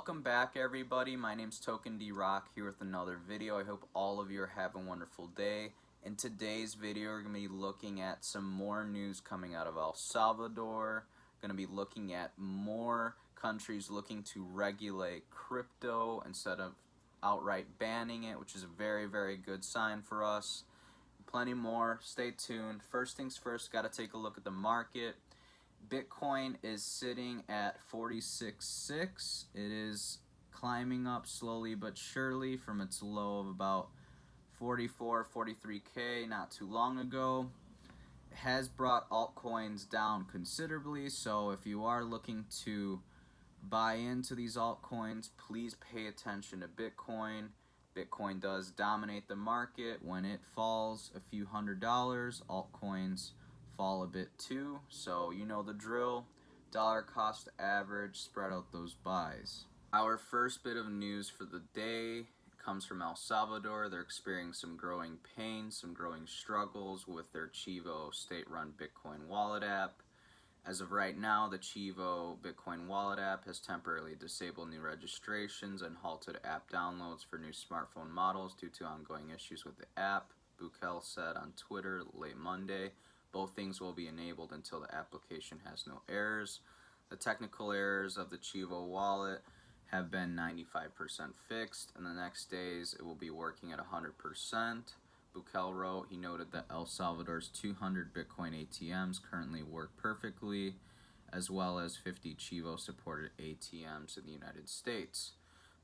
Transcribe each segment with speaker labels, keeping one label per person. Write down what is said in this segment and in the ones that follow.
Speaker 1: Welcome back, everybody. My name's Token D Rock here with another video. I hope all of you are having a wonderful day. In today's video, we're going to be looking at some more news coming out of El Salvador. We're going to be looking at more countries looking to regulate crypto instead of outright banning it, which is a very, very good sign for us. Plenty more. Stay tuned. First things first, got to take a look at the market. Bitcoin is sitting at 46.6. It is climbing up slowly but surely from its low of about 43K not too long ago. It has brought altcoins down considerably, so if you are looking to buy into these altcoins, please pay attention to Bitcoin. Bitcoin does dominate the market. When it falls a few $100s, altcoins fall a bit too, so you know the drill. Dollar cost average, spread out those buys. Our first bit of news for the day comes from El Salvador. They're experiencing some growing pain, some growing struggles with their Chivo state-run Bitcoin wallet app. As of right now, the Chivo Bitcoin wallet app has temporarily disabled new registrations and halted app downloads for new smartphone models due to ongoing issues with the app, Bukele said on Twitter late Monday. Both things will be enabled until the application has no errors. The technical errors of the Chivo wallet have been 95% fixed. In the next days, it will be working at 100%. Bukele wrote, he noted that El Salvador's 200 Bitcoin ATMs currently work perfectly, as well as 50 Chivo-supported ATMs in the United States.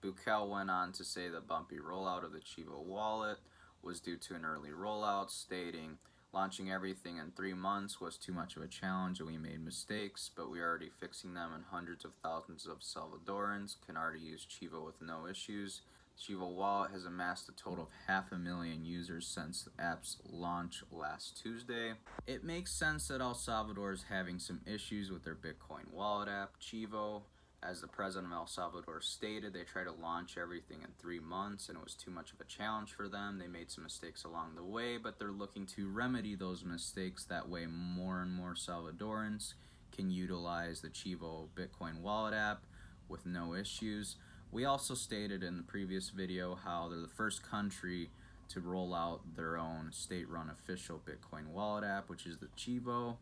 Speaker 1: Bukele went on to say the bumpy rollout of the Chivo wallet was due to an early rollout, stating, launching everything in 3 months was too much of a challenge and we made mistakes, but we are already fixing them and hundreds of thousands of Salvadorans can already use Chivo with no issues. Chivo wallet has amassed a total of 500,000 users since the app's launch last Tuesday. It makes sense that El Salvador is having some issues with their Bitcoin wallet app, Chivo. As the president of El Salvador stated, they tried to launch everything in 3 months and it was too much of a challenge for them. They made some mistakes along the way, but they're looking to remedy those mistakes. That way more and more Salvadorans can utilize the Chivo Bitcoin wallet app with no issues. We also stated in the previous video how they're the first country to roll out their own state-run official Bitcoin wallet app, which is the Chivo.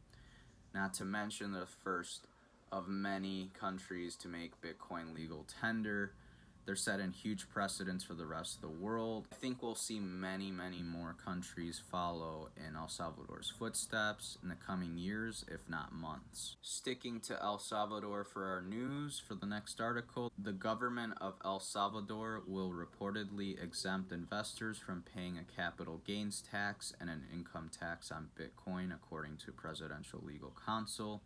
Speaker 1: Not to mention the first of many countries to make Bitcoin legal tender. They're setting huge precedents for the rest of the world. I think we'll see many more countries follow in El Salvador's footsteps in the coming years, if not months. Sticking to El Salvador for our news for the next article, the government of El Salvador will reportedly exempt investors from paying a capital gains tax and an income tax on Bitcoin, according to presidential legal counsel.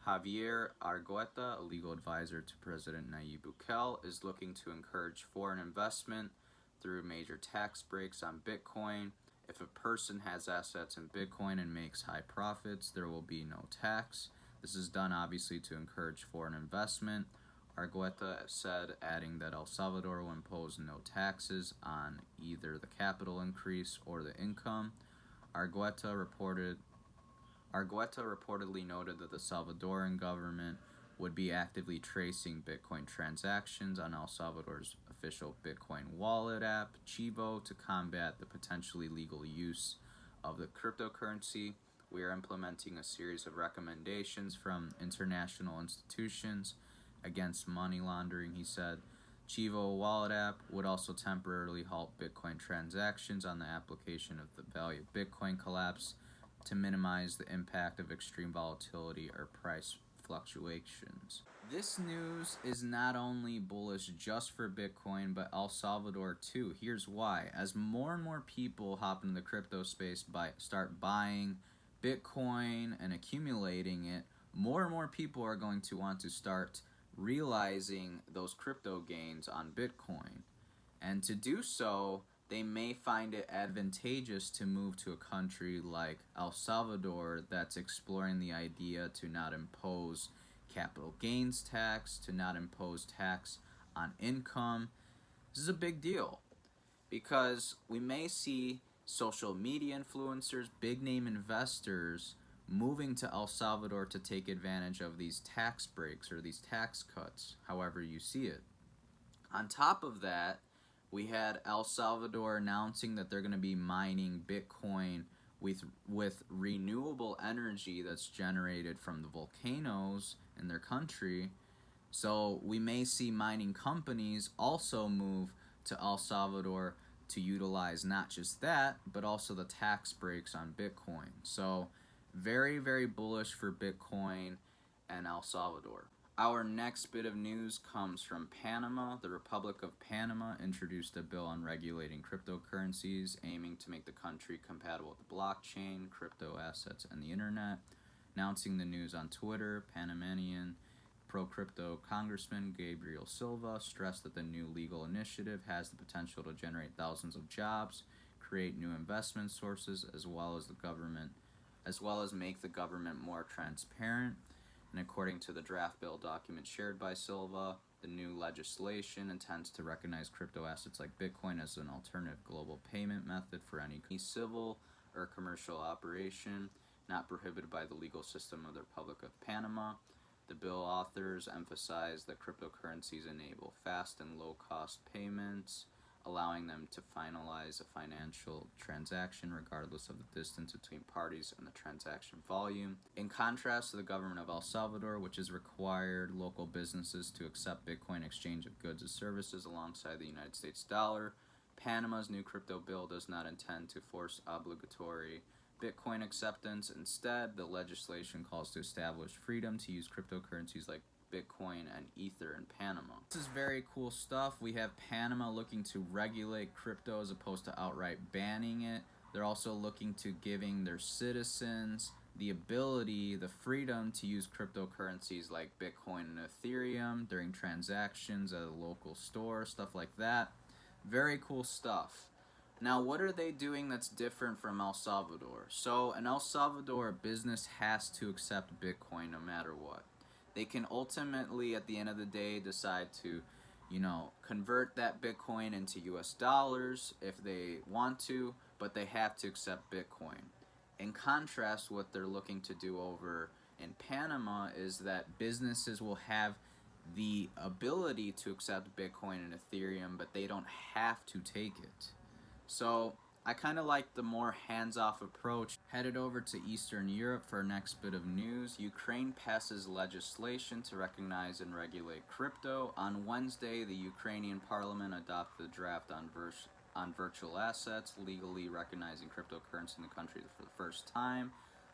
Speaker 1: Javier Argueta, a legal advisor to President Nayib Bukele, is looking to encourage foreign investment through major tax breaks on Bitcoin. If a person has assets in Bitcoin and makes high profits, there will be no tax. This is done obviously to encourage foreign investment, Argueta said, adding that El Salvador will impose no taxes on either the capital increase or the income. Argueta reportedly noted that the Salvadoran government would be actively tracing Bitcoin transactions on El Salvador's official Bitcoin wallet app, Chivo, to combat the potentially legal use of the cryptocurrency. We are implementing a series of recommendations from international institutions against money laundering, he said. Chivo wallet app would also temporarily halt Bitcoin transactions on the application of the value of Bitcoin collapse to minimize the impact of extreme volatility or price fluctuations. This news is not only bullish just for Bitcoin, but El Salvador too. Here's why. As more and more people hop into the crypto space, start buying Bitcoin and accumulating it, more and more people are going to want to start realizing those crypto gains on Bitcoin. And to do so, they may find it advantageous to move to a country like El Salvador that's exploring the idea to not impose capital gains tax, to not impose tax on income. This is a big deal because we may see social media influencers, big name investors moving to El Salvador to take advantage of these tax breaks or these tax cuts, however you see it. On top of that, we had El Salvador announcing that they're going to be mining Bitcoin with renewable energy that's generated from the volcanoes in their country. So we may see mining companies also move to El Salvador to utilize not just that, but also the tax breaks on Bitcoin. So very, very bullish for Bitcoin and El Salvador. Our next bit of news comes from Panama. The Republic of Panama introduced a bill on regulating cryptocurrencies, aiming to make the country compatible with blockchain, crypto assets, and the internet. Announcing the news on Twitter, Panamanian pro-crypto Congressman Gabriel Silva stressed that the new legal initiative has the potential to generate thousands of jobs, create new investment sources, as well as make the government more transparent. And according to the draft bill document shared by Silva, the new legislation intends to recognize crypto assets like Bitcoin as an alternative global payment method for any civil or commercial operation not prohibited by the legal system of the Republic of Panama. The bill authors emphasize that cryptocurrencies enable fast and low-cost payments, allowing them to finalize a financial transaction regardless of the distance between parties and the transaction volume. In contrast to the government of El Salvador, which has required local businesses to accept Bitcoin exchange of goods and services alongside the United States dollar, Panama's new crypto bill does not intend to force obligatory Bitcoin acceptance. Instead, the legislation calls to establish freedom to use cryptocurrencies like Bitcoin and Ether in Panama. This is very cool stuff. We have Panama looking to regulate crypto as opposed to outright banning it. They're also looking to giving their citizens the ability, the freedom to use cryptocurrencies like Bitcoin and Ethereum during transactions at a local store, stuff like that. Very cool stuff. Now, what are they doing that's different from El Salvador? So, in El Salvador, a business has to accept Bitcoin no matter what. They can ultimately, at the end of the day, decide to, convert that Bitcoin into US dollars if they want to, but they have to accept Bitcoin. In contrast, what they're looking to do over in Panama is that businesses will have the ability to accept Bitcoin and Ethereum, but they don't have to take it. So I kind of like the more hands-off approach. Headed over to Eastern Europe for our next bit of news. Ukraine passes legislation to recognize and regulate crypto. On Wednesday, the Ukrainian parliament adopted a draft on virtual assets, legally recognizing cryptocurrency in the country for the first time.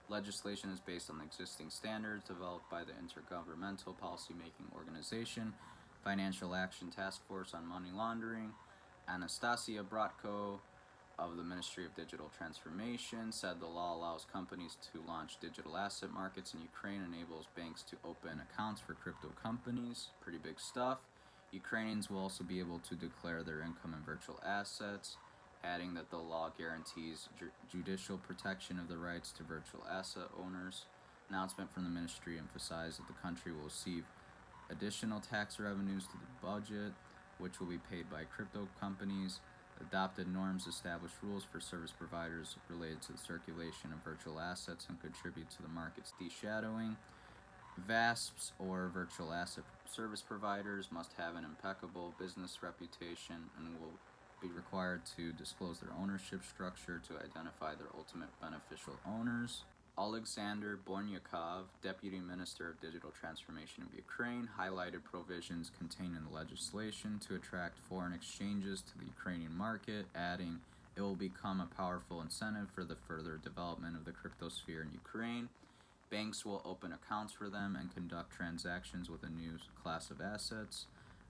Speaker 1: Legislation is based on existing standards developed by the Intergovernmental Policymaking Organization, Financial Action Task Force on Money Laundering. Anastasia Bratko of the Ministry of Digital Transformation said the law allows companies to launch digital asset markets in Ukraine, enables banks to open accounts for crypto companies. Pretty big stuff. Ukrainians will also be able to declare their income in virtual assets, adding that the law guarantees judicial protection of the rights to virtual asset owners. Announcement from the ministry emphasized that the country will receive additional tax revenues to the budget, which will be paid by crypto companies. Adopted norms establish rules for service providers related to the circulation of virtual assets and contribute to the market's de-shadowing. VASPs, or virtual asset service providers, must have an impeccable business reputation and will be required to disclose their ownership structure to identify their ultimate beneficial owners. Alexander Bornyakov, Deputy Minister of Digital Transformation of Ukraine, highlighted provisions contained in the legislation to attract foreign exchanges to the Ukrainian market, adding, "It will become a powerful incentive for the further development of the crypto sphere in Ukraine. Banks will open accounts for them and conduct transactions with a new class of assets.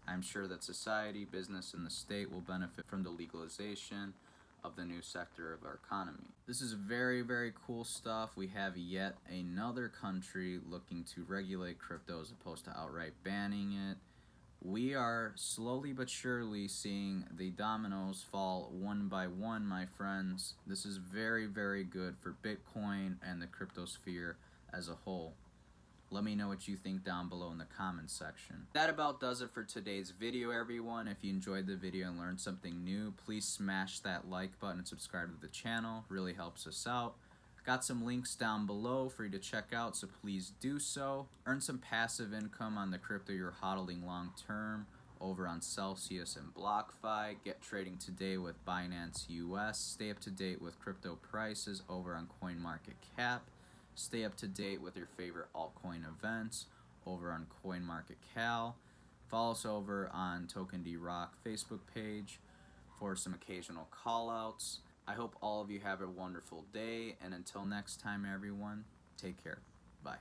Speaker 1: I'm sure that society, business, and the state will benefit from the legalization of the new sector of our economy." This is very, very cool stuff. We have yet another country looking to regulate crypto as opposed to outright banning it. We are slowly but surely seeing the dominoes fall one by one, my friends. This is very, very good for Bitcoin and the crypto sphere as a whole. Let me know what you think down below in the comments section. That about does it for today's video, everyone. If you enjoyed the video and learned something new, please smash that like button and subscribe to the channel. Really helps us out. Got some links down below for you to check out, so please do so. Earn some passive income on the crypto you're hodling long term, over on Celsius and BlockFi. Get trading today with Binance US. Stay up to date with crypto prices over on CoinMarketCap. Stay up to date with your favorite altcoin events over on CoinMarketCal. Follow us over on Token D Rock Facebook page for some occasional callouts. I hope all of you have a wonderful day, and until next time, everyone, take care. Bye.